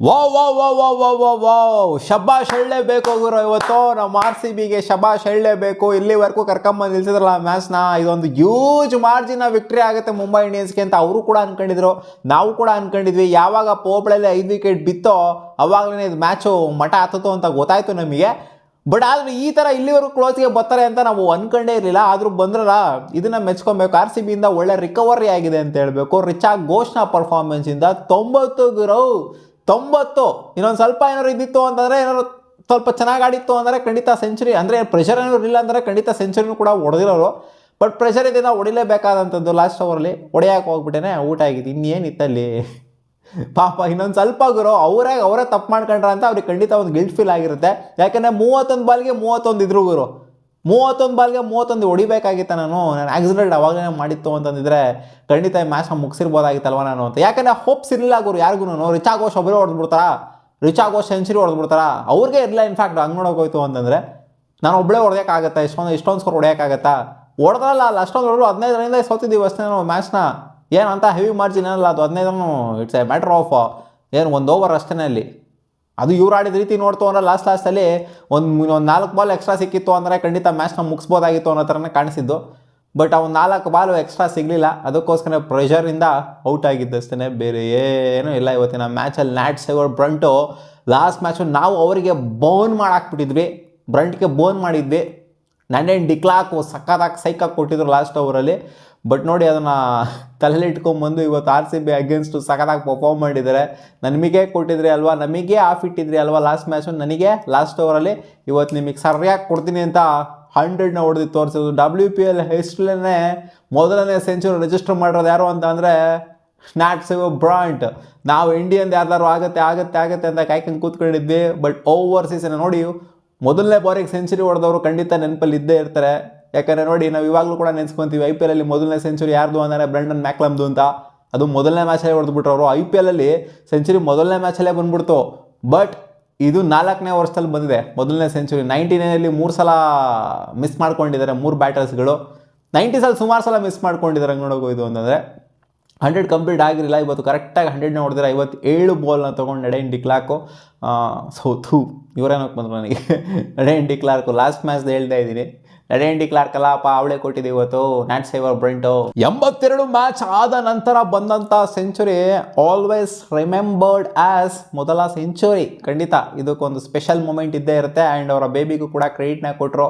Wow wow wow wow wow wow wow ಶಬಾಷ್ ಹೇಳಲೇಬೇಕು ಗುರು. ಇವತ್ತು ನಮ್ಮ ಆರ್ ಸಿ ಬಿಗೆ ಶಬಾಷ್ ಹೇಳಲೇಬೇಕು. ಇಲ್ಲಿವರೆಗೂ ಕರ್ಕೊಂಬಂದು ನಿಲ್ಸಿದ್ರಲ್ಲ ಮ್ಯಾಚ್ನ, ಇದೊಂದು ಹ್ಯೂಜ್ ಮಾರ್ಜಿನ ವಿಕ್ಟ್ರಿ ಆಗುತ್ತೆ ಮುಂಬೈ ಇಂಡಿಯನ್ಸ್ಗೆ ಅಂತ ಅವರು ಕೂಡ ಅನ್ಕೊಂಡಿದ್ರು, ನಾವು ಕೂಡ ಅನ್ಕೊಂಡಿದ್ವಿ. ಯಾವಾಗ ಪೋಪ್ಳಲ್ಲಿ 5 ವಿಕೆಟ್ ಬಿತ್ತೋ ಅವಾಗಲೇ ಇದು ಮ್ಯಾಚು ಮಠ ಹತ್ತತ್ತು ಅಂತ ಗೊತ್ತಾಯ್ತು ನಮಗೆ. ಬಟ್ ಆದ್ರೆ ಈ ಥರ ಇಲ್ಲಿವರೆಗೂ ಕ್ಲೋಸ್ಗೆ ಬರ್ತಾರೆ ಅಂತ ನಾವು ಅನ್ಕೊಂಡೇ ಇರಲಿಲ್ಲ. ಆದರೂ ಬಂದ್ರಲ್ಲ, ಇದನ್ನ ಮೆಚ್ಕೊಬೇಕು. ಆರ್ ಸಿ ಬಿಯಿಂದ ಒಳ್ಳೆ ರಿಕವರಿ ಆಗಿದೆ ಅಂತ ಹೇಳಬೇಕು. ರಿಚಾ ಘೋಷ್ನ ಪರ್ಫಾರ್ಮೆನ್ಸಿಂದ 90 ಗುರು, 90. ಇನ್ನೊಂದು ಸ್ವಲ್ಪ ಏನಾದ್ರು ಇದ್ದಿತ್ತು ಅಂತಂದರೆ, ಏನಾದ್ರು ಸ್ವಲ್ಪ ಚೆನ್ನಾಗಿ ಆಡಿತ್ತು ಅಂದರೆ ಖಂಡಿತ ಸೆಂಚುರಿ, ಅಂದರೆ ಪ್ರೆಷರ್ ಏನಾದ್ರು ಇಲ್ಲ ಅಂದರೆ ಖಂಡಿತ ಸೆಂಚುರಿನೂ ಕೂಡ ಹೊಡೆದಿರೋರು. ಬಟ್ ಪ್ರೆಷರ್ ಇದರಿಂದ ಹೊಡಿಲೇಬೇಕಾದಂಥದ್ದು. ಲಾಸ್ಟ್ ಓವರಲ್ಲಿ ಹೊಡೆಯಕ್ಕೆ ಹೋಗ್ಬಿಟ್ಟೇನೆ ಔಟ್ ಆಗಿದೆ. ಇನ್ನೇನಿತ್ತಲ್ಲಿ ಪಾಪ. ಇನ್ನೊಂದು ಸ್ವಲ್ಪ ಗುರು, ಅವರೇ ತಪ್ಪು ಮಾಡ್ಕೊಂಡ್ರ ಅಂತ ಅವ್ರಿಗೆ ಖಂಡಿತ ಒಂದು ಗಿಲ್ಟ್ ಫೀಲ್ ಆಗಿರುತ್ತೆ. ಯಾಕಂದರೆ 31 ಬಾಲ್ಗೆ 31 ಇದ್ರು ಗುರು. 31 ಬಾಲ್ಗೆ 31 ಹೊಡಿಬೇಕಾಗಿತ್ತು. ನಾನು ಆಕ್ಸಿಡೆಂಟ್ ಅವಾಗಲೇ ಮಾಡಿತ್ತು ಅಂತಂದಿದ್ರೆ ಖಂಡಿತ ಈ ಮ್ಯಾಚ್ನ ಮುಗಿಸಿರ್ಬೋದಾಗಿತ್ತಲ್ವ ನಾನು ಅಂತ. ಯಾಕಂದರೆ ಹೋಪ್ಸ್ ಇರಲಿಲ್ಲ ಗುರು ಯಾರಿಗೂ. ರಿಚಾ ಘೋಷ್ ಒಬ್ಬರೇ ಹೊಡೆದ್ಬಿಡ್ತಾರಾ, ರಿಚಾ ಘೋಷ್ ಸೆಂಚುರಿ ಹೊಡೆದ್ಬಿಡ್ತಾರಾ, ಅವ್ರಿಗೆ ಇರಲಿಲ್ಲ. ಇನ್ಫ್ಯಾಕ್ಟ್ ಹಂಗೆ ನೋಡೋಕೋಯ್ತು ಅಂತಂದರೆ ನಾನು ಒಬ್ಬಳೇ ಹೊಡೆಯೋಕ್ಕಾಗತ್ತಾ, ಇಷ್ಟೊಂದು ಸ್ಕೋರ್ ಹೊಡೆಯೋಕ್ಕಾಗತ್ತಾ? ಹೊಡೆದ್ರಲ್ಲ ಅಲ್ಲ, ಅಷ್ಟೊಂದು ಹೊಡೆದ್ರು. 15 ರನ್ನಿಂದ ಸೋತಿದ್ದೀವಿ ಅಷ್ಟೇ ನಾವು ಮ್ಯಾಚ್ನ. ಏನಂತ ಹೆವಿ ಮಾರ್ಜಿನ್ ಏನಲ್ಲ ಅದು. 15 ಇಟ್ಸ್ ಎ ಮ್ಯಾಟ್ರ್ ಆಫ್ ಏನು 1 ಓವರ್ ಅಷ್ಟೇ ಅಲ್ಲಿ. ಅದು ಇವ್ರು ಆಡಿದ ರೀತಿ ನೋಡ್ತು ಅಂದರೆ ಲಾಸ್ಟಲ್ಲಿ ಒಂದು 4 ಬಾಲ್ ಎಕ್ಸ್ಟ್ರಾ ಸಿಕ್ಕಿತ್ತು ಅಂದರೆ ಖಂಡಿತ ಮ್ಯಾಚ್ನ ಮುಗಿಸ್ಬೋದಾಗಿತ್ತು ಅನ್ನೋ ಥರನೇ ಕಾಣಿಸಿದ್ದು. ಬಟ್ ಅವ್ನು 4 ಬಾಲು ಎಕ್ಸ್ಟ್ರಾ ಸಿಗಲಿಲ್ಲ, ಅದಕ್ಕೋಸ್ಕರ ಪ್ರೆಷರಿಂದ ಔಟ್ ಆಗಿದ್ದಷ್ಟೇ, ಬೇರೆ ಏನೂ ಇಲ್ಲ. ಇವತ್ತಿನ ಮ್ಯಾಚಲ್ಲಿ ನ್ಯಾಟ್ ಸೇವರ್ ಬ್ರಂಟು ಲಾಸ್ಟ್ ಮ್ಯಾಚು ನಾವು ಅವರಿಗೆ ಬೋನ್ ಮಾಡಾಕ್ಬಿಟ್ಟಿದ್ವಿ, ಬ್ರಂಟ್ಗೆ ಬೋನ್ ಮಾಡಿದ್ವಿ. ನಂಡೇನ್ ಡಿಕ್ಲಾಕು ಸಕ್ಕತ್ತಾಗಿ ಸೈಕಾಗಿ ಕೊಟ್ಟಿದ್ರು ಲಾಸ್ಟ್ ಓವರಲ್ಲಿ. ಬಟ್ ನೋಡಿ ಅದನ್ನು ತಲೆಯಲ್ಲಿ ಇಟ್ಕೊಂಬಂದು ಇವತ್ತು ಆರ್ ಸಿ ಬಿ ಅಗೇನ್ಸ್ಟು ಸಕ್ಕತ್ತಾಗಿ ಪರ್ಫಾರ್ಮ್ ಮಾಡಿದ್ದಾರೆ. ನಮಗೆ ಕೊಟ್ಟಿದ್ರಿ ಅಲ್ವಾ, ನಮಗೆ ಆಫ್ ಇಟ್ಟಿದ್ರಿ ಅಲ್ವಾ ಲಾಸ್ಟ್ ಮ್ಯಾಚು, ನನಗೆ ಲಾಸ್ಟ್ ಓವರಲ್ಲಿ ಇವತ್ತು ನಿಮಗೆ ಸರಿಯಾಗಿ ಕೊಡ್ತೀನಿ ಅಂತ 100ನ ಹೊಡೆದು ತೋರಿಸಿದ್ರು. WPL ಹಿಸ್ಟ್ರಿಲೇ ಮೊದಲನೇ ಸೆಂಚುರಿ ರಿಜಿಸ್ಟರ್ ಮಾಡಿರೋದು ಯಾರು ಅಂತ ಅಂದರೆ ನ್ಯಾಟ್ ಸೇವರ್ ಬ್ರಾಂಟ್. ನಾವು ಇಂಡಿಯನ್ ಯಾರ್ದಾರು ಆಗುತ್ತೆ ಅಂತ ಕಾಯ್ಕೊಂಡು ಕೂತ್ಕೊಂಡಿದ್ವಿ. ಬಟ್ ಓವರ್ ಸೀಸನ್ ನೋಡಿ, ಮೊದಲನೇ ಬಾರಿಗೆ ಸೆಂಚುರಿ ಹೊಡೆದವರು ಖಂಡಿತ ನೆನಪಲ್ಲಿ ಇದ್ದೇ ಇರ್ತಾರೆ. ಯಾಕಂದರೆ ನೋಡಿ, ನಾವು ಇವಾಗಲೂ ಕೂಡ ನೆನೆಸ್ಕೊತೀವಿ IPL ಅಲ್ಲಿ ಮೊದಲನೇ ಸೆಂಚುರಿ ಯಾರ್ದು ಅಂದರೆ ಬ್ರೆಂಡನ್ ಮ್ಯಾಕ್ಲಮ್ದು ಅಂತ. ಅದು ಮೊದಲನೇ ಮ್ಯಾಚಲ್ಲೇ ಹೊಡೆದ್ಬಿಟ್ರು ಅವರು. IPL ಅಲ್ಲಿ ಸೆಂಚುರಿ ಮೊದಲನೇ ಮ್ಯಾಚಲ್ಲೇ ಬಂದ್ಬಿಡ್ತು. ಬಟ್ ಇದು 4ನೇ ವರ್ಷದಲ್ಲಿ ಬಂದಿದೆ ಮೊದಲನೇ ಸೆಂಚುರಿ. 99ನಲ್ಲಿ 3 ಸಲ ಮಿಸ್ ಮಾಡ್ಕೊಂಡಿದ್ದಾರೆ 3 ಬ್ಯಾಟರ್ಸ್ಗಳು. 90ಸಲ್ಲಿ ಸುಮಾರು ಸಲ ಮಿಸ್ ಮಾಡ್ಕೊಂಡಿದ್ದಾರೆ. ಹಂಗೆ ನೋಡೋದು ಅಂತಂದರೆ 100 ಕಂಪ್ಲೀಟ್ ಆಗಿರಲಿಲ್ಲ. ಇವತ್ತು ಕರೆಕ್ಟಾಗಿ 100ನ ಹೊಡೆದಿರ. 57 ಬಾಲ್ನ ತೊಗೊಂಡು ನಡೆನ್ ಡಿಕ್ಲಾರ್ಕು ಇವರೇನೋಕೆ ಬಂದರು ನನಗೆ ನಡೆನ್ ಡಿಕ್ಲಾರ್ಕು ಲಾಸ್ಟ್ ಮ್ಯಾಚ್ ಹೇಳ್ತಾ ಇದ್ದೀನಿ. ನಡೆನ್ ಡಿಕ್ಲಾರ್ಕ್ ಅಲ್ಲಪ್ಪ, ಅವಳೇ ಕೊಟ್ಟಿದೆ ಇವತ್ತು ನ್ಯಾಟ್ ಸೇವರ್ ಬ್ರಂಟು. 82 ಮ್ಯಾಚ್ ಆದ ನಂತರ ಬಂದಂಥ ಸೆಂಚುರಿ ಆಲ್ವೇಸ್ ರಿಮೆಂಬರ್ಡ್ ಆ್ಯಸ್ ಮೊದಲ ಸೆಂಚುರಿ. ಖಂಡಿತ ಇದಕ್ಕೊಂದು ಸ್ಪೆಷಲ್ ಮೂಮೆಂಟ್ ಇದ್ದೇ ಇರುತ್ತೆ. ಆ್ಯಂಡ್ ಅವರ ಬೇಬಿಗೂ ಕೂಡ ಕ್ರೆಡಿಟ್ನ ಕೊಟ್ಟರು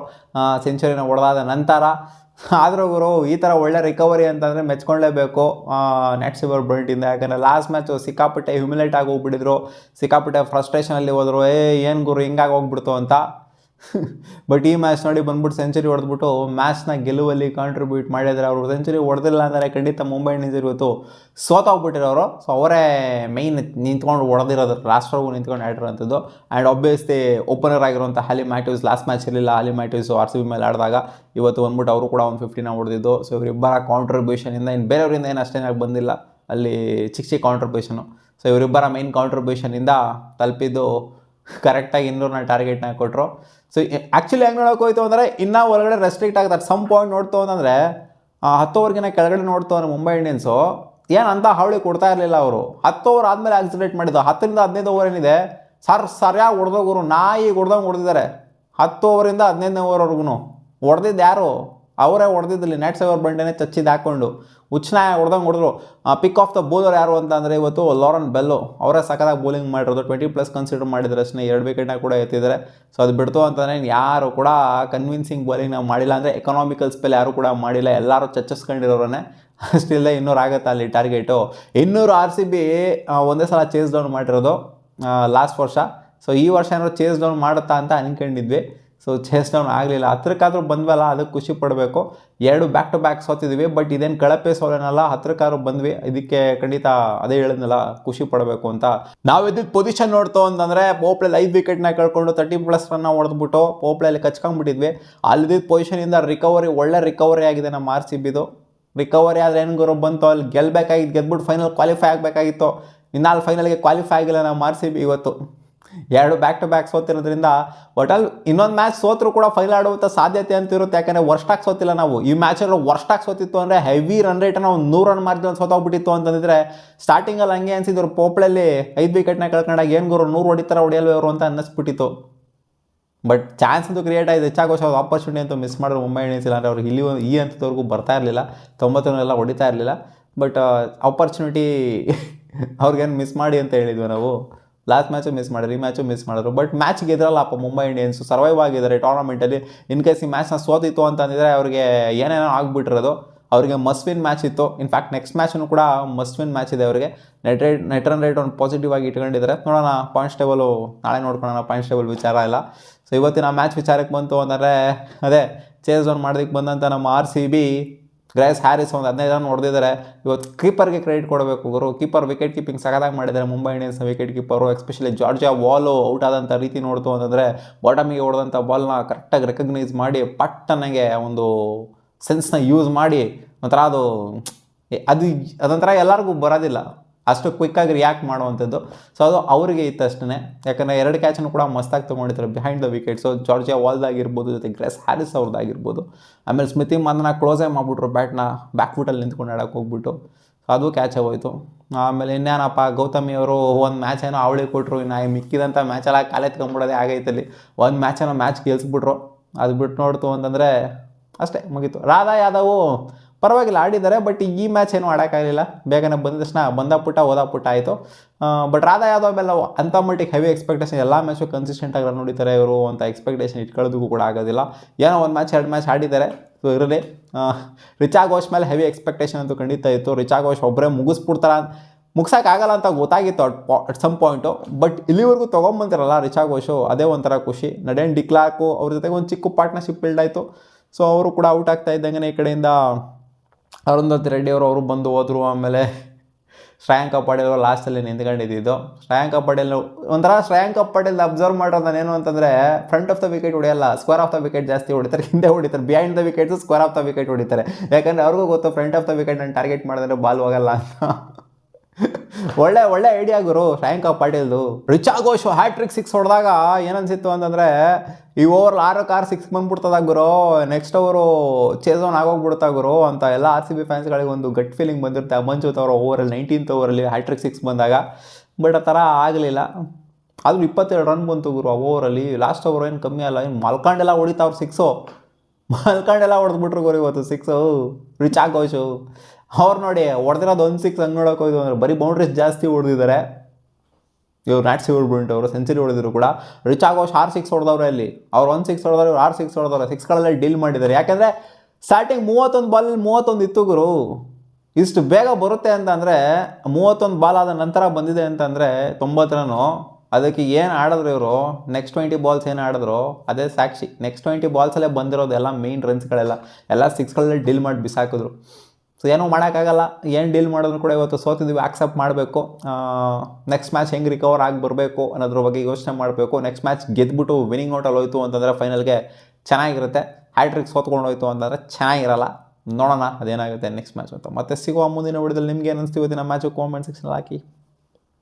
ಸೆಂಚುರಿನ ಹೊಡೆದಾದ ನಂತರ. ಆದರೂ ಗುರು, ಈ ಥರ ಒಳ್ಳೆ ರಿಕವರಿ ಅಂತಂದರೆ ಮೆಚ್ಕೊಳ್ಳೇಬೇಕು ನ್ಯಾಟ್ ಸೇವರ್ ಬ್ರಂಟಿಂದ. ಯಾಕಂದರೆ ಲಾಸ್ಟ್ ಮ್ಯಾಚು ಸಿಕ್ಕಾಪಟ್ಟೆ ಹ್ಯುಮಿಲೇಟ್ ಆಗಿ ಹೋಗ್ಬಿಟ್ಟಿದ್ರು, ಸಿಕ್ಕಾಪಟ್ಟೆ ಫ್ರಸ್ಟ್ರೇಷನಲ್ಲಿ ಹೋದರು. ಏನು ಗುರು ಹಿಂಗಾಗಿ ಹೋಗ್ಬಿಡ್ತು ಅಂತ. ಬಟ್ ಈ ಮ್ಯಾಚ್ ನೋಡಿ ಬಂದ್ಬಿಟ್ಟು ಸೆಂಚುರಿ ಹೊಡೆದ್ಬಿಟ್ಟು ಮ್ಯಾಚ್ನ ಗೆಲುವಲ್ಲಿ ಕಾಂಟ್ರಿಬ್ಯೂಟ್ ಮಾಡಿದರೆ. ಅವರು ಸೆಂಚುರಿ ಹೊಡೆದಿಲ್ಲ ಅಂದರೆ ಖಂಡಿತ ಮುಂಬೈ ಇಂಡಿಯನ್ಸ್ ಇವತ್ತು ಸೋತೋಗ್ಬಿಟ್ಟಿರೋರು. ಸೊ ಅವರೇ ಮೈನ್ ನಿಂತ್ಕೊಂಡು ಹೊಡೆದಿರೋದು, ಲಾಸ್ಟ್ವರೆಗೂ ನಿಂತ್ಕೊಂಡು ಆಡಿರೋಂಥದ್ದು. ಆ್ಯಂಡ್ ಆಬ್ವಿಯಸ್ಲಿ ಓಪನರ್ ಆಗಿರುವಂಥ ಹಾಲಿ ಮ್ಯಾಥ್ಯೂಸ್ ಲಾಸ್ಟ್ ಮ್ಯಾಚ್ ಇರಲಿಲ್ಲ. ಹಾಲಿ ಮ್ಯಾಥ್ಯೂಸು ಆರ್ ಸಿ ಬಿ ಮೇಲೆ ಆಡಿದಾಗ ಇವತ್ತು ಬಂದ್ಬಿಟ್ಟು ಅವರು ಕೂಡ 150ನ ಹೊಡೆದಿದ್ದು. ಸೊ ಇವರಿಬ್ಬರ ಕಾಂಟ್ರಿಬ್ಯೂಷನಿಂದ, ಇನ್ನು ಬೇರೆಯವರಿಂದ ಏನು ಅಷ್ಟೇನಾಗಿ ಬಂದಿಲ್ಲ ಅಲ್ಲಿ ಚಿಕ್ಕ ಕಾಂಟ್ರಿಬ್ಯೂಷನು. ಸೊ ಇವರಿಬ್ಬರ ಮೈನ್ ಕಾಂಟ್ರಿಬ್ಯೂಷನಿಂದ ತಲುಪಿದ್ದು ಕರೆಕ್ಟಾಗಿ 200ನ ಟಾರ್ಗೆಟ್ನ ಕೊಟ್ಟರು. ಸೊ ಆ್ಯಕ್ಚುಲಿ ಹೆಂಗೆ ನೋಡೋಕೆ ಹೋಯ್ತು ಅಂದರೆ ಇನ್ನೂ ಒಳಗಡೆ ರೆಸ್ಟ್ರಿಕ್ಟ್ ಆಗ್ತಾರೆ. ಸಮ್ ಪಾಯಿಂಟ್ ನೋಡ್ತು ಅಂತಂದರೆ 10 ಓವರ್ಗಿನ ಕೆಳಗಡೆ ನೋಡ್ತು ಅಂದರೆ ಮುಂಬೈ ಇಂಡಿಯನ್ಸು ಏನಂತ ಹಾವಳಿ ಕೊಡ್ತಾ ಇರಲಿಲ್ಲ. ಅವರು 10 ಓವರ್ ಆದಮೇಲೆ ಆಕ್ಸಿಲೇಟ್ ಮಾಡಿದ್ದು. 10ರಿಂದ 15 ಓವರ್ ಏನಿದೆ ಸರಿಯಾಗಿ ಹೊಡೆದೋಗರು, ನಾಯಿ ಹೊಡೆದಂಗೆ ಹೊಡೆದಿದ್ದಾರೆ. 10 ಓವರಿಂದ 15ನೇ ಓವರ್ವರೆಗೂ ಹೊಡೆದಿದ್ದು ಯಾರು? ಅವರೇ ಹೊಡೆದಿದ್ದಲ್ಲಿ ನ್ಯಾಟ್ ಸೇವರ್ ಬ್ರಂಟೇನೆ ಚಚ್ಚಿದ್ದು ಹಾಕ್ಕೊಂಡು ಉಚ್ಚನಾಯ ಹೊಡೆದಂಗೆ ಹೊಡೆದ್ರು. ಪಿಕ್ ಆಫ್ ದ ಬೌಲರ್ ಯಾರು ಅಂತ ಅಂದರೆ ಇವತ್ತು ಲಾರೆನ್ ಬೆಲ್ಲೋ. ಅವರೇ ಸಖತ್ತಾಗಿ ಬೌಲಿಂಗ್ ಮಾಡಿರೋದು. 20+ ಕನ್ಸಿಡರ್ ಮಾಡಿದ್ರೆ ಅಷ್ಟೇ, 2 ವಿಕೆಟ್ನ ಕೂಡ ಎತ್ತಿದ್ದಾರೆ. ಸೊ ಅದು ಬಿಡ್ತು ಅಂತಂದರೆ ಯಾರು ಕೂಡ ಕನ್ವಿನ್ಸಿಂಗ್ ಬೌಲಿಂಗ್ ನಾವು ಮಾಡಿಲ್ಲ, ಅಂದರೆ ಎಕನಾಮಿಕಲ್ ಸ್ಪೆಲ್ ಯಾರು ಕೂಡ ಮಾಡಿಲ್ಲ. ಎಲ್ಲರೂ ಚಚ್ಚಿಸ್ಕೊಂಡಿರೋರೇ. ಅಷ್ಟಿಲ್ಲ 200 ಆಗುತ್ತೆ ಅಲ್ಲಿ ಟಾರ್ಗೆಟು. 200 ಆರ್ ಸಿ ಬಿ ಒಂದೇ ಸಲ ಚೇಸ್ ಡೌನ್ ಮಾಡಿರೋದು ಲಾಸ್ಟ್ ವರ್ಷ. ಸೊ ಈ ವರ್ಷ ಏನಾದ್ರು ಚೇಸ್ ಡೌನ್ ಮಾಡುತ್ತಾ ಅಂತ ಅನ್ಕೊಂಡಿದ್ವಿ. ಸೊ ಚೇಸ್ ಡೌನ್ ಆಗಲಿಲ್ಲ. 10ಕ್ಕಾದ್ರೂ ಬಂದ್ವಲ್ಲ, ಅದಕ್ಕೆ ಖುಷಿ ಪಡಬೇಕು. 2 ಬ್ಯಾಕ್ ಟು ಬ್ಯಾಕ್ ಸೋತಿದ್ವಿ. ಬಟ್ ಇದೇನು ಕಳಪೆ ಸೋಲೇನಲ್ಲ, 10ಕ್ಕಾದ್ರೂ ಬಂದ್ವಿ. ಇದಕ್ಕೆ ಖಂಡಿತ ಅದೇ ಹೇಳಿದ್ನಲ್ಲ, ಖುಷಿ ಪಡಬೇಕು ಅಂತ. ನಾವು ಇದ್ದಿದ್ದು ಪೊಸಿಷನ್ ನೋಡ್ತು ಅಂತಂದರೆ ಪೋಪ್ಳಲ್ಲಿ 5 ವಿಕೆಟ್ನ ಕಳ್ಕೊಂಡು 30+ ರನ್ನ ಹೊಡೆದ್ಬಿಟ್ಟು ಪೋಪ್ಳಲ್ಲಿ ಕಚ್ಕೊಂಡ್ಬಿಟ್ಟಿದ್ವಿ. ಅಲ್ಲಿದ್ದ ಪೊಸಿಷನಿಂದ ಒಳ್ಳೆ ರಿಕವರಿ ಆಗಿದೆ ನಮ್ಮ ಆರ್ ಸಿ ಬಿದು. ರಿಕವರಿ ಆದರೆ ಏನು ಗುರು ಬಂತು, ಅಲ್ಲಿ ಗೆದ್ಬಿಟ್ಟು ಫೈನಲ್ ಕ್ವಾಲಿಫೈ ಆಗಬೇಕಾಗಿತ್ತು. ಇನ್ನು ಅಲ್ಲಿ ಫೈನಲ್ಗೆ ಕ್ವಾಲಿಫೈ ಆಗಿಲ್ಲ ನಮ್ಮ ಆರ್ ಸಿ ಬಿ ಇವತ್ತು. 2 ಬ್ಯಾಕ್ ಟು ಬ್ಯಾಕ್ ಸೋತಿರೋದ್ರಿಂದ ಒಟ್ಟಲ್ಲಿ ಇನ್ನೊಂದು ಮ್ಯಾಚ್ ಸೋತ್ರು ಕೂಡ ಫೈನಲ್ ಆಡುವಂಥ ಸಾಧ್ಯತೆ ಅಂತ ಇರುತ್ತೆ. ಯಾಕಂದರೆ ವರ್ಸ್ಟಾಗಿ ಸೋತಿಲ್ಲ ನಾವು. ಈ ಮ್ಯಾಚಲ್ಲಿ ವರ್ಸ್ಟಾಗಿ ಸೋತಿತ್ತು ಅಂದರೆ ಹೆವಿ ರನ್ ರೇಟನ್ನು ಒಂದು 100 ರನ್ ಮಾರ್ಜಿನಲ್ಲಿ ಸೋತೋಗ್ಬಿಟ್ಟಿತ್ತು ಅಂತಂದಿದ್ರೆ ಸ್ಟಾರ್ಟಿಂಗಲ್ಲಿ ಹಂಗೆ ಅನಿಸಿದ್ರು ಪೋಪ್ಳಲ್ಲಿ 5 ವಿಕೆಟ್ನ ಕಳ್ಕೊಂಡಾಗ ಏನು ಗುರು 100 ಹೊಡಿತಾರೆ ಹೊಡೆಯಲ್ವೇವರು ಅಂತ ಅನ್ನಿಸ್ಬಿಟ್ಟಿತ್ತು. ಬಟ್ ಚಾನ್ಸ್ ಅಂತೂ ಕ್ರಿಯೇಟ್ ಆಗಿದೆ. ಹೆಚ್ಚಾಗೋಷ್ಟು ಅವ್ರು ಆಪರ್ಚುನಿಟಿ ಅಂತೂ ಮಿಸ್ ಮಾಡಿದ್ರು ಮುಂಬೈ ಇಂಡಿಯನ್ಸ್. ಇಲ್ಲ ಅಂದರೆ ಅವ್ರಿಗೆ ಈ ಹಂತದವರೆಗೂ ಬರ್ತಾ ಇರಲಿಲ್ಲ, 90 ಹೊಡಿತಾ ಇರಲಿಲ್ಲ. ಬಟ್ ಆಪರ್ಚುನಿಟಿ ಅವ್ರಿಗೇನು ಮಿಸ್ ಮಾಡಿ ಅಂತ ಹೇಳಿದ್ವಿ ನಾವು. ಲಾಸ್ಟ್ ಮ್ಯಾಚು ಮಿಸ್ ಮಾಡಿದ್ರು, ಈ ಮ್ಯಾಚು ಮಿಸ್ ಮಾಡಿದ್ರು. ಬಟ್ ಮ್ಯಾಚ್ ಗೆದ್ರಲ್ಲಪ್ಪ ಮುಂಬೈ ಇಂಡಿಯನ್ಸು, ಸರ್ವೈವ್ ಆಗಿದ್ದಾರೆ ಟೂರ್ನಮೆಂಟಲ್ಲಿ. ಇನ್ ಕೇಸ್ ಈ ಮ್ಯಾಚ್ನ ಸೋತಿತ್ತು ಅಂತಂದಿದ್ರೆ ಅವ್ರಿಗೆ ಏನೇನೋ ಆಗ್ಬಿಟ್ಟಿರೋದು. ಅವರಿಗೆ ಮಸ್ಟ್ ವಿನ್ ಮ್ಯಾಚ್ ಇತ್ತು. ಇನ್ಫ್ಯಾಕ್ಟ್ ನೆಕ್ಸ್ಟ್ ಮ್ಯಾಚನ್ನು ಕೂಡ ಮಸ್ಟ್ ವಿನ್ ಮ್ಯಾಚ್ ಇದೆ ಅವರಿಗೆ. ನೆಟ್ ರನ್ ರೇಟ್ ಒಂದು ಪಾಸಿಟಿವ್ ಆಗಿ ಇಟ್ಕೊಂಡಿದ್ದಾರೆ. ನೋಡೋಣ ಪಾಯಿಂಟ್ಸ್ ಟೇಬಲು ನಾಳೆ ನೋಡ್ಕೊಳ್ಳೋಣ. ಪಾಯಿಂಟ್ಸ್ ಟೇಬಲ್ ವಿಚಾರ ಇಲ್ಲ. ಸೊ ಇವತ್ತಿನ ಮ್ಯಾಚ್ ವಿಚಾರಕ್ಕೆ ಬಂತು ಅಂದರೆ ಅದೇ ಚೇಸ್ ಆನ್ ಮಾಡೋದಕ್ಕೆ ಬಂದಂಥ ನಮ್ಮ RCB ಗ್ರೇಸ್ ಹ್ಯಾರಿಸ್ ಒಂದು 15 ರನ್ ಹೊಡೆದಿದ್ದಾರೆ. ಇವತ್ತು ಕೀಪರ್ಗೆ ಕ್ರೆಡಿಟ್ ಕೊಡಬೇಕು ಗುರು. ಕೀಪರ್ ವಿಕೆಟ್ ಕೀಪಿಂಗ್ ಸಗದಾಗಿ ಮಾಡಿದ್ದಾರೆ ಮುಂಬೈ ಇಂಡಿಯನ್ಸ್ನ ವಿಕೆಟ್ ಕೀಪರು. ಎಸ್ಪೆಷಲಿ ಜಾರ್ಜಿಯಾ ವಾಲು ಔಟ್ ಆದಂಥ ರೀತಿ ನೋಡ್ತು ಅಂತಂದರೆ ಬಾಟಮಿಗೆ ಹೊಡೆದಂಥ ಬಾಲ್ನ ಕರೆಕ್ಟಾಗಿ ರೆಕಗ್ನೈಸ್ ಮಾಡಿ ಪಟ್ಟನಿಗೆ ಒಂದು ಸೆನ್ಸ್ನ ಯೂಸ್ ಮಾಡಿ ಒಂಥರ ಅದೊಂಥರ ಎಲ್ಲರಿಗೂ ಬರೋದಿಲ್ಲ, ಅಷ್ಟು ಕ್ವಿಕ್ಕಾಗಿ ರಿಯಾಕ್ಟ್ ಮಾಡುವಂಥದ್ದು. ಸೊ ಅದು ಅವರಿಗೆ ಇತ್ತು ಅಷ್ಟೇ. ಯಾಕಂದರೆ 2 ಕ್ಯಾಚನ್ನು ಕೂಡ ಮಸ್ತಾಗಿ ತೊಗೊಂಡಿದ್ದಾರೆ ಬಿಹೈಂಡ್ ದ ವಿಕೆಟ್ಸು. ಜಾರ್ಜಿಯಾ ವಾಲ್ದಾಗಿರ್ಬೋದು, ಜೊತೆ ಗ್ರೇಸ್ ಹ್ಯಾರಿಸ್ ಅವ್ರದ್ದಾಗಿರ್ಬೋದು. ಆಮೇಲೆ ಸ್ಮಿತಿ ಮಂದನ ಕ್ಲೋಸೇ ಮಾಡಿಬಿಟ್ರು ಬ್ಯಾಟ್ನ, ಬ್ಯಾಕ್ ಫುಟಲ್ಲಿ ನಿಂತ್ಕೊಂಡು ಆಡೋಕೆ ಹೋಗ್ಬಿಟ್ಟು. ಸೊ ಅದು ಕ್ಯಾಚ್ ಹೋಯಿತು. ಆಮೇಲೆ ಇನ್ನೇನಪ್ಪ ಗೌತಮಿ ಅವರು ಒಂದು ಮ್ಯಾಚ್ ಏನೋ ಅವಳಿಗೆ ಕೊಟ್ಟರು. ಇನ್ನು ಮಿಕ್ಕಿದಂಥ ಮ್ಯಾಚೆಲ್ಲ ಕಾಲೆತ್ಕೊಂಡ್ಬಿಡೋದೇ ಆಗೈತಲ್ಲಿ. ಒಂದು ಮ್ಯಾಚ್ ಗೆಲ್ಸ್ಬಿಟ್ರು. ಅದು ಬಿಟ್ಟು ನೋಡ್ತು ಅಂತಂದರೆ ಅಷ್ಟೇ ಮುಗೀತು. ರಾಧಾ ಯಾದವ್ ಪರವಾಗಿಲ್ಲ ಆಡಿದ್ದಾರೆ, ಬಟ್ ಈ ಮ್ಯಾಚ್ ಏನೂ ಆಡೋಕ್ಕಾಗಲಿಲ್ಲ. ಬೇಗನೆ ಬಂದ ತಕ್ಷಣ ಬಂದ ಪುಟ್ಟ ಹೋದ ಪುಟ್ಟ ಆಯಿತು. ಬಟ್ ರಾಧಾ ಯಾದವ್ ಮೇಲೆ ಅಂಥ ಮಟ್ಟಿಗೆ ಹೆವಿ ಎಕ್ಸ್ಪೆಕ್ಟೇಷನ್, ಎಲ್ಲ ಮ್ಯಾಚು ಕನ್ಸಿಸ್ಟೆಂಟಾಗಿ ರನ್ ಹೊಡಿತಾರೆ ಇವರು ಅಂತ ಎಕ್ಸ್ಪೆಕ್ಟೇಷನ್ ಇಟ್ಕೊಳ್ಳೋದಕ್ಕೂ ಕೂಡ ಆಗೋದಿಲ್ಲ. ಏನೋ 1 ಮ್ಯಾಚ್ 2 ಮ್ಯಾಚ್ ಆಡಿದ್ದಾರೆ. ಸೊ ಇರಲಿ. ರಿಚಾ ಘೋಷ್ ಮೇಲೆ ಹೆವಿ ಎಕ್ಸ್ಪೆಕ್ಟೇಷನ್ ಅಂತೂ ಖಂಡಿತ ಇತ್ತು. ರಿಚಾ ಘೋಷ್ ಒಬ್ಬರೇ ಮುಗ್ಸೋಕ್ಕಾಗಲ್ಲ ಅಂತ ಗೊತ್ತಾಗಿತ್ತು ಅಟ್ ಸಮ್ ಪಾಯಿಂಟು. ಬಟ್ ಇಲ್ಲಿವರೆಗೂ ತೊಗೊಂಬಂತಿರಲ್ಲ ರಿಚಾ ಘೋಷು, ಅದೇ ಒಂಥರ ಖುಷಿ. ನಡೆನ್ ಡಿಕ್ಲಾರ್ಕು ಅವ್ರ ಜೊತೆಗೆ ಒಂದು ಚಿಕ್ಕ ಪಾರ್ಟ್ನರ್ಶಿಪ್ ಬಿಲ್ಡ್ ಆಯಿತು. ಸೊ ಅವರು ಕೂಡ ಔಟ್ ಆಗ್ತಾ ಇದ್ದಂಗೆ ಈ ಕಡೆಯಿಂದ ಅರುಂಧತಿ ರೆಡ್ಡಿ ಅವರು ಬಂದು ಹೋದರು. ಆಮೇಲೆ ಶ್ರೇಯಾಂಕ ಪಟೇಲ್ ಅವರು ಲಾಸ್ಟಲ್ಲಿ ನಿಂತ್ಕೊಂಡಿದ್ದು. ಶ್ರೇಯಾಂಕ ಪಟೇಲ್ ಅಬ್ಸರ್ವ್ ಮಾಡೋದು ನಾನೇನು ಅಂತಂದರೆ ಫ್ರಂಟ್ ಆಫ್ ದ ವಿಕೆಟ್ ಹೊಡೆಯಲ್ಲ, ಸ್ಕ್ವೇರ್ ಆಫ್ ದ ವಿಕೆಟ್ ಜಾಸ್ತಿ ಹೊಡಿತಾರೆ, ಹಿಂದೆ ಹೊಡಿತಾರೆ. Behind the wickets square off the wicket ಹೊಡಿತಾರೆ. ಯಾಕಂದರೆ ಅವ್ರಿಗೂ ಗೊತ್ತು ಫ್ರಂಟ್ ಆಫ್ ದ ವಿಕೆಟ್ ನಾನು ಟಾರ್ಗೆಟ್ ಮಾಡಿದ್ರೆ ಬಾಲ್ ಹೋಗಲ್ಲ ಅಂತ. ಒಳ್ಳೆ ಐಡಿಯಾ ಗುರು ಶ್ರೇಯಾಂಕ ಪಾಟೀಲ್ದು. ರಿಚಾ ಘೋಷ್ ಹ್ಯಾಟ್ರಿಕ್ 6 ಹೊಡೆದಾಗ ಏನನ್ಸಿತ್ತು ಅಂತಂದರೆ ಈ ಓವರ್ 6 6 ಬಂದ್ಬಿಡ್ತದ ಗುರು, ನೆಕ್ಸ್ಟ್ ಓವರು ಚೇಸ್ ಆನ್ ಆಗೋಗ್ಬಿಡ್ತಾ ಗುರು ಅಂತ ಎಲ್ಲ RCB ಫ್ಯಾನ್ಸ್ಗಳಿಗೆ ಒಂದು ಗಟ್ ಫೀಲಿಂಗ್ ಬಂದಿರುತ್ತೆ. ಮಂಜುತ್ ಅವರ ಓವರಲ್ಲಿ 19th ಓವರಲ್ಲಿ ಹ್ಯಾಟ್ರಿಕ್ 6 ಬಂದಾಗ. ಬಟ್ ಆ ಥರ ಆಗಲಿಲ್ಲ. ಆದರೂ 22 ರನ್ ಬಂತು ಗುರು ಆ ಓವರಲ್ಲಿ. ಲಾಸ್ಟ್ ಓವರ್ ಏನು ಕಮ್ಮಿ ಅಲ್ಲ, ಏನು ಮಲ್ಕೊಂಡೆಲ್ಲ ಹೊಡಿತಾವ್ರು 6 ಮಲ್ಕೊಂಡೆಲ್ಲ ಹೊಡೆದ್ಬಿಟ್ರು ಗುರು ಇವತ್ತು 6 ರಿಚಾ ಘೋಷು. ಅವ್ರು ನೋಡಿ ಹೊಡೆದಿರೋದು 1 6 ಹಂಗೆ ನೋಡೋಕೆ ಹೋಯ್ತು ಅಂದರೆ ಬರೀ ಬೌಂಡ್ರೀಸ್ ಜಾಸ್ತಿ ಹೊಡೆದಿದ್ದಾರೆ. ಇವ್ರು ನಾಟ್ ಸಿವರ್ ಬ್ರಿಂಟ್ ಅವರು ಸೆಂಚುರಿ ಹೊಡೆದಿದ್ರು ಕೂಡ. ರಿಚಾ ಘೋಷ್ 6 6 ಹೊಡೆದವ್ರೆ ಅಲ್ಲಿ. ಅವ್ರು 1 6 ಹೊಡೆದವ್ರು, ಇವ್ರು 6 6 ಹೊಡೆದವ್ರೆ. 6ಗಳಲ್ಲೇ ಡೀಲ್ ಮಾಡಿದ್ದಾರೆ. ಯಾಕೆಂದರೆ ಸ್ಟಾರ್ಟಿಂಗ್ 31 ಬಾಲಲ್ಲಿ 31 ಇತ್ತು ಗುರು. ಇಷ್ಟು ಬೇಗ ಬರುತ್ತೆ ಅಂತಂದರೆ 31 ಬಾಲ್ ಆದ ನಂತರ ಬಂದಿದೆ ಅಂತಂದರೆ 90 ರನ್ನು. ಅದಕ್ಕೆ ಏನು ಆಡಿದ್ರು ಇವರು, ನೆಕ್ಸ್ಟ್ 20 ಬಾಲ್ಸ್ ಏನು ಆಡಿದ್ರು ಅದೇ ಸಾಕ್ಷಿ. ನೆಕ್ಸ್ಟ್ 20 ಬಾಲ್ಸಲ್ಲೇ ಬಂದಿರೋದು ಎಲ್ಲ ಮೇಯ್ನ್ ರನ್ಸ್ಗಳೆಲ್ಲ 6ಗಳಲ್ಲೇ ಡೀಲ್ ಮಾಡಿ ಬಿಸಾಕಿದ್ರು. ಸೊ ಏನೂ ಮಾಡೋಕ್ಕಾಗಲ್ಲ. ಏನು ಡೀಲ್ ಮಾಡೋದು ಕೂಡ ಇವತ್ತು ಸೋತಿದ್ವಿ, ಆಕ್ಸೆಪ್ಟ್ ಮಾಡಬೇಕು. ನೆಕ್ಸ್ಟ್ ಮ್ಯಾಚ್ ಹೆಂಗೆ ರಿಕವರ್ ಆಗಿ ಬರಬೇಕು ಅನ್ನೋದ್ರ ಬಗ್ಗೆ ಯೋಚನೆ ಮಾಡಬೇಕು. ನೆಕ್ಸ್ಟ್ ಮ್ಯಾಚ್ ಗೆದ್ಬಿಟ್ಟು ವಿನಿಂಗ್ ಔಟಲ್ಲಿ ಹೋಯ್ತು ಅಂತಂದರೆ ಫೈನಲ್ಗೆ ಚೆನ್ನಾಗಿರುತ್ತೆ. ಹ್ಯಾಟ್ರಿಕ್ ಸೋತ್ಕೊಂಡು ಹೋಯ್ತು ಅಂತಂದರೆ ಚೆನ್ನಾಗಿರಲ್ಲ. ನೋಡೋಣ ಅದೇನಾಗುತ್ತೆ ನೆಕ್ಸ್ಟ್ ಮ್ಯಾಚ್ ಅಂತ. ಮತ್ತೆ ಸಿಗುವ ಮುಂದಿನ ವಿಡಿಯೋದಲ್ಲಿ ನಿಮ್ಗೆ ಏನು ಅನಿಸ್ತೀವಿ ಇವತ್ತಿನ ಮ್ಯಾಚು ಕಾಮೆಂಟ್ ಸೆಕ್ಷನಲ್ಲಿ ಹಾಕಿ.